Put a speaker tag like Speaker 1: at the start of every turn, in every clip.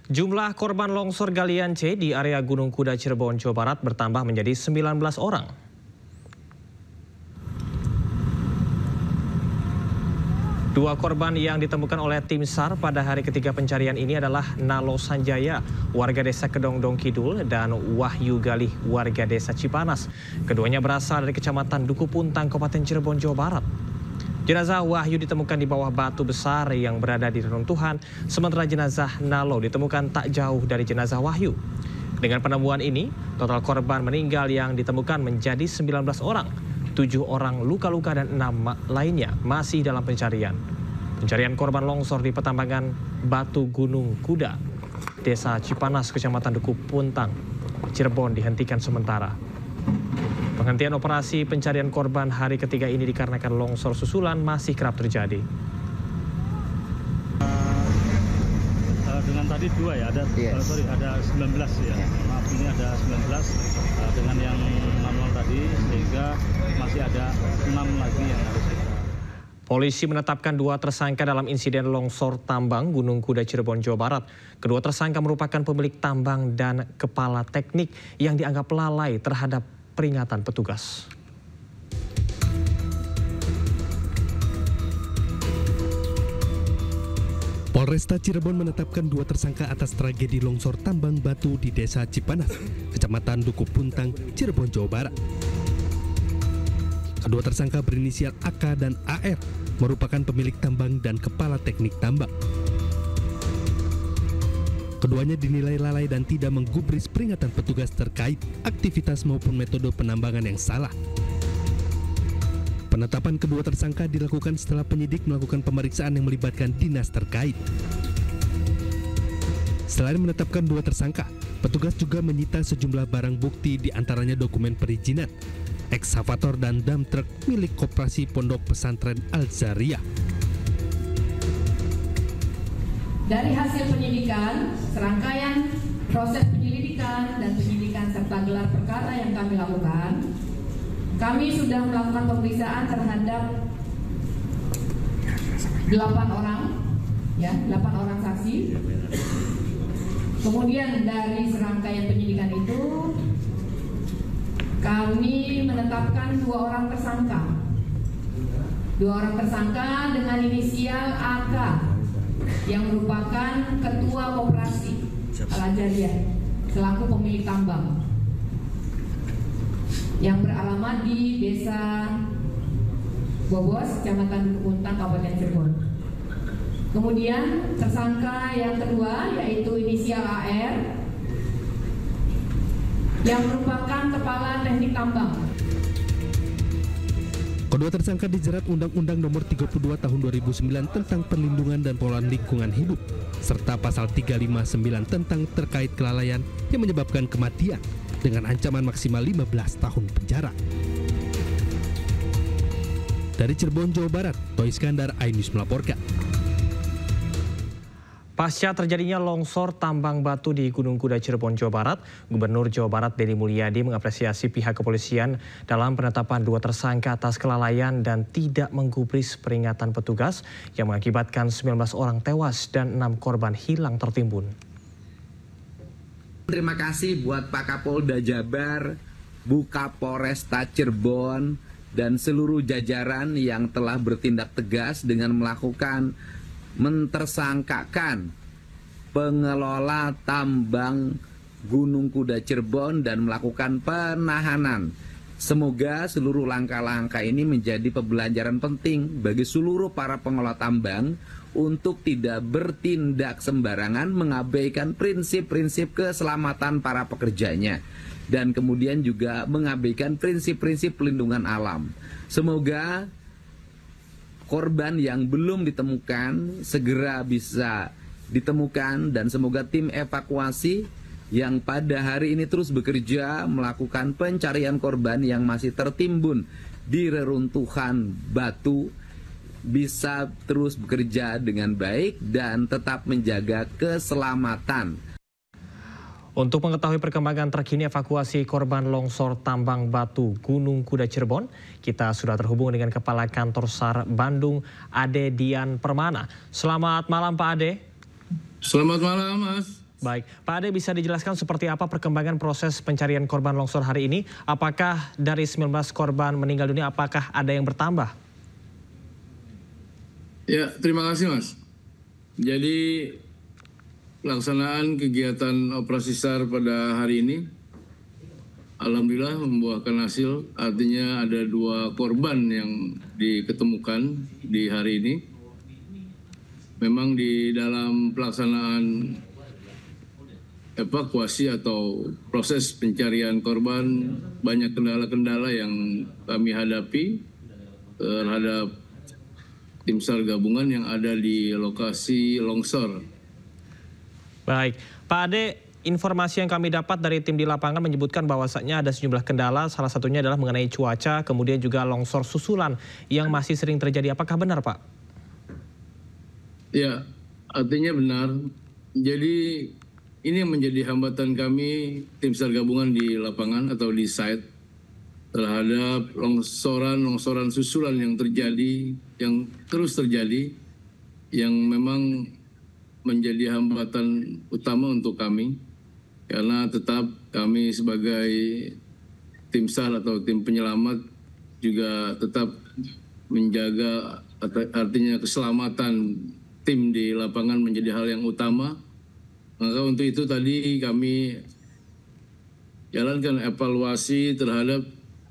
Speaker 1: Jumlah korban longsor galian C di area Gunung Kuda Cirebon, Jawa Barat bertambah menjadi 19 orang. Dua korban yang ditemukan oleh tim SAR pada hari ketiga pencarian ini adalah Nalo Sanjaya, warga desa Kedongdong Kidul, dan Wahyu Galih, warga desa Cipanas. Keduanya berasal dari Kecamatan Duku Puntang, Kabupaten Cirebon, Jawa Barat. Jenazah Wahyu ditemukan di bawah batu besar yang berada di reruntuhan, sementara jenazah Nalo ditemukan tak jauh dari jenazah Wahyu. Dengan penemuan ini, total korban meninggal yang ditemukan menjadi 19 orang. 7 orang luka-luka dan 6 lainnya masih dalam pencarian. Pencarian korban longsor di Petambangan Batu Gunung Kuda, Desa Cipanas, Kecamatan Duku Puntang, Cirebon dihentikan sementara. Penghentian operasi pencarian korban hari ketiga ini dikarenakan longsor susulan masih kerap terjadi.
Speaker 2: Dengan tadi dua ya, ada 19 ya. Maaf, ini ada 19 dengan yang manual tadi, sehingga masih ada 6 lagi yang harus kita.
Speaker 1: Polisi menetapkan 2 tersangka dalam insiden longsor tambang Gunung Kuda Cirebon, Jawa Barat. Kedua tersangka merupakan pemilik tambang dan kepala teknik yang dianggap lalai terhadap peringatan petugas.
Speaker 3: Polresta Cirebon menetapkan 2 tersangka atas tragedi longsor tambang batu di Desa Cipanas, Kecamatan Duku Puntang, Cirebon, Jawa Barat. Kedua tersangka berinisial AK dan AR, merupakan pemilik tambang dan kepala teknik tambang. Keduanya dinilai lalai dan tidak menggubris peringatan petugas terkait aktivitas maupun metode penambangan yang salah. Penetapan kedua tersangka dilakukan setelah penyidik melakukan pemeriksaan yang melibatkan dinas terkait. Selain menetapkan 2 tersangka, petugas juga menyita sejumlah barang bukti, diantaranya dokumen perizinan, ekskavator dan dam truk milik Koperasi Pondok Pesantren Al-Zariyah.
Speaker 4: Dari hasil penyidikan, serangkaian proses penyelidikan dan penyidikan serta gelar perkara yang kami lakukan, kami sudah melakukan pemeriksaan terhadap 8 orang saksi. Kemudian dari serangkaian penyidikan itu, kami menetapkan 2 orang tersangka. 2 orang tersangka dengan inisial AK, yang merupakan ketua koperasi Al-Zariyah selaku pemilik tambang yang beralamat di Desa Bobos, Kecamatan Duku Puntang, Kabupaten Cirebon. Kemudian tersangka yang kedua yaitu inisial AR yang merupakan kepala teknik tambang.
Speaker 3: Kedua tersangka dijerat Undang-Undang Nomor 32 Tahun 2009 tentang Perlindungan dan Pengelolaan Lingkungan Hidup, serta Pasal 359 tentang terkait kelalaian yang menyebabkan kematian dengan ancaman maksimal 15 tahun penjara. Dari Cirebon, Jawa Barat, Toy Iskandar, iNews melaporkan.
Speaker 1: Pasca terjadinya longsor tambang batu di Gunung Kuda Cirebon, Jawa Barat, Gubernur Jawa Barat Deddy Mulyadi mengapresiasi pihak kepolisian dalam penetapan 2 tersangka atas kelalaian dan tidak menggubris peringatan petugas yang mengakibatkan 19 orang tewas dan 6 korban hilang tertimbun.
Speaker 5: Terima kasih buat Pak Kapolda Jabar, Bu Kapolresta Cirebon, dan seluruh jajaran yang telah bertindak tegas dengan melakukan mentersangkakan pengelola tambang Gunung Kuda Cirebon dan melakukan penahanan. Semoga seluruh langkah-langkah ini menjadi pembelajaran penting bagi seluruh para pengelola tambang untuk tidak bertindak sembarangan, mengabaikan prinsip-prinsip keselamatan para pekerjanya, dan kemudian juga mengabaikan prinsip-prinsip pelindungan alam. Semoga korban yang belum ditemukan segera bisa ditemukan, dan semoga tim evakuasi yang pada hari ini terus bekerja melakukan pencarian korban yang masih tertimbun di reruntuhan batu bisa terus bekerja dengan baik dan tetap menjaga keselamatan.
Speaker 1: Untuk mengetahui perkembangan terkini evakuasi korban longsor tambang batu Gunung Kuda Cirebon, kita sudah terhubung dengan Kepala Kantor SAR Bandung, Ade Dian Permana. Selamat malam Pak Ade.
Speaker 6: Selamat malam Mas.
Speaker 1: Baik, Pak Ade bisa dijelaskan seperti apa perkembangan proses pencarian korban longsor hari ini? Apakah dari 19 korban meninggal dunia, apakah ada yang bertambah?
Speaker 6: Ya, terima kasih Mas. Jadi pelaksanaan kegiatan operasi SAR pada hari ini alhamdulillah membuahkan hasil, artinya ada 2 korban yang diketemukan di hari ini. Memang di dalam pelaksanaan evakuasi atau proses pencarian korban banyak kendala-kendala yang kami hadapi terhadap tim SAR gabungan yang ada di lokasi longsor.
Speaker 1: Baik, Pak Ade, informasi yang kami dapat dari tim di lapangan menyebutkan bahwasannya ada sejumlah kendala, salah satunya adalah mengenai cuaca, kemudian juga longsor susulan yang masih sering terjadi. Apakah benar, Pak?
Speaker 6: Ya, artinya benar. Jadi ini yang menjadi hambatan kami tim SAR gabungan di lapangan atau di site terhadap longsoran susulan yang terjadi, yang terus terjadi, yang memang menjadi hambatan utama untuk kami. Karena tetap kami sebagai tim SAR atau tim penyelamat juga tetap menjaga, artinya keselamatan tim di lapangan menjadi hal yang utama. Maka untuk itu tadi kami jalankan evaluasi terhadap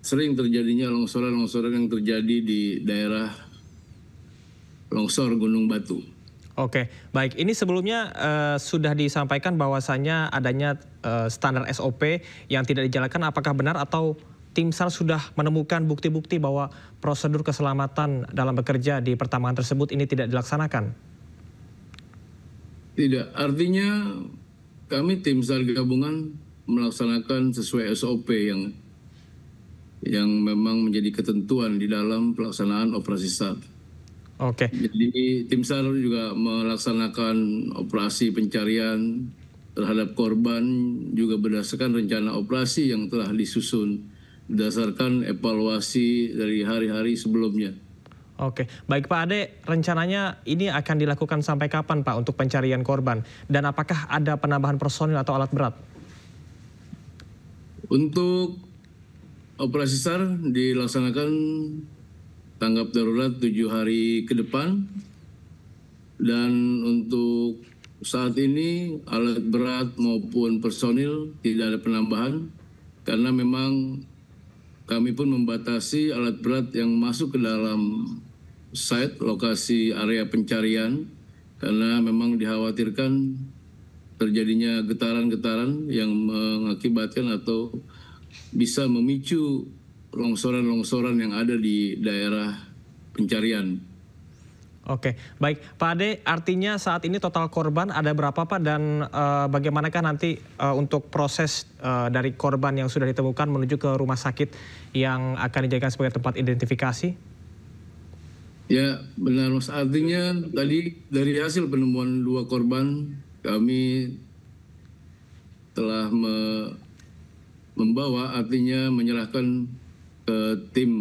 Speaker 6: sering terjadinya longsoran-longsoran yang terjadi di daerah longsor Gunung Batu.
Speaker 1: Oke, baik. Ini sebelumnya sudah disampaikan bahwasannya adanya standar SOP yang tidak dijalankan. Apakah benar atau tim SAR sudah menemukan bukti-bukti bahwa prosedur keselamatan dalam bekerja di pertambangan tersebut ini tidak dilaksanakan?
Speaker 6: Tidak, artinya kami tim SAR gabungan melaksanakan sesuai SOP yang memang menjadi ketentuan di dalam pelaksanaan operasi SAR.
Speaker 1: Oke.
Speaker 6: Jadi tim SAR juga melaksanakan operasi pencarian terhadap korban juga berdasarkan rencana operasi yang telah disusun berdasarkan evaluasi dari hari-hari sebelumnya.
Speaker 1: Oke, baik Pak Ade, rencananya ini akan dilakukan sampai kapan Pak untuk pencarian korban? Dan apakah ada penambahan personil atau alat berat?
Speaker 6: Untuk operasi SAR dilaksanakan tanggap darurat 7 hari ke depan. Dan untuk saat ini alat berat maupun personil tidak ada penambahan. Karena memang kami pun membatasi alat berat yang masuk ke dalam site lokasi area pencarian karena memang dikhawatirkan terjadinya getaran-getaran yang mengakibatkan atau bisa memicu longsoran-longsoran yang ada di daerah pencarian.
Speaker 1: Oke, baik Pak Ade, artinya saat ini total korban ada berapa Pak dan bagaimanakah nanti untuk proses dari korban yang sudah ditemukan menuju ke rumah sakit yang akan dijadikan sebagai tempat identifikasi?
Speaker 6: Ya benar Mas, artinya tadi dari hasil penemuan 2 korban kami telah membawa, artinya menyerahkan ke tim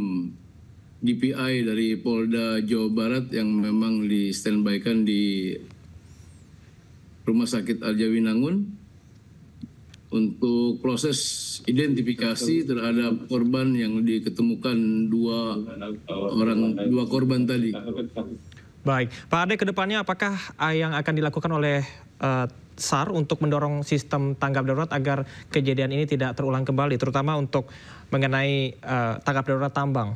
Speaker 6: DPI dari Polda Jawa Barat yang memang di standby-kan di Rumah Sakit Arjawinangun untuk proses identifikasi terhadap korban yang diketemukan 2 korban tadi.
Speaker 1: Baik, Pak Ade, kedepannya apakah yang akan dilakukan oleh SAR untuk mendorong sistem tanggap darurat agar kejadian ini tidak terulang kembali, terutama untuk mengenai tanggap darurat tambang?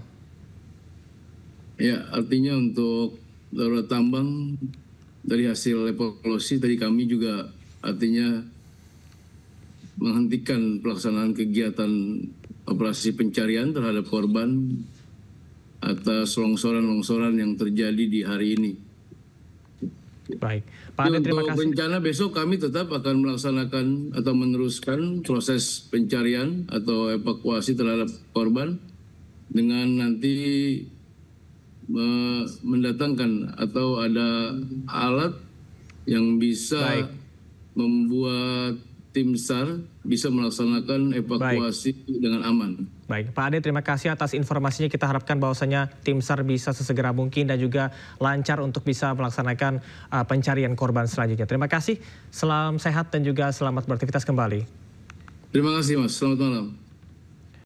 Speaker 6: Ya, artinya untuk darurat tambang dari hasil evaluasi tadi kami juga artinya menghentikan pelaksanaan kegiatan operasi pencarian terhadap korban atas longsoran-longsoran yang terjadi di hari ini.
Speaker 1: Baik, Pak Ade, terima kasih.
Speaker 6: Untuk bencana besok kami tetap akan melaksanakan atau meneruskan proses pencarian atau evakuasi terhadap korban dengan nanti mendatangkan atau ada alat yang bisa membuat tim SAR bisa melaksanakan evakuasi dengan aman.
Speaker 1: Baik, Pak Ade, terima kasih atas informasinya. Kita harapkan bahwasanya tim SAR bisa sesegera mungkin dan juga lancar untuk bisa melaksanakan pencarian korban selanjutnya. Terima kasih, salam sehat dan juga selamat beraktivitas kembali.
Speaker 6: Terima kasih Mas, selamat malam.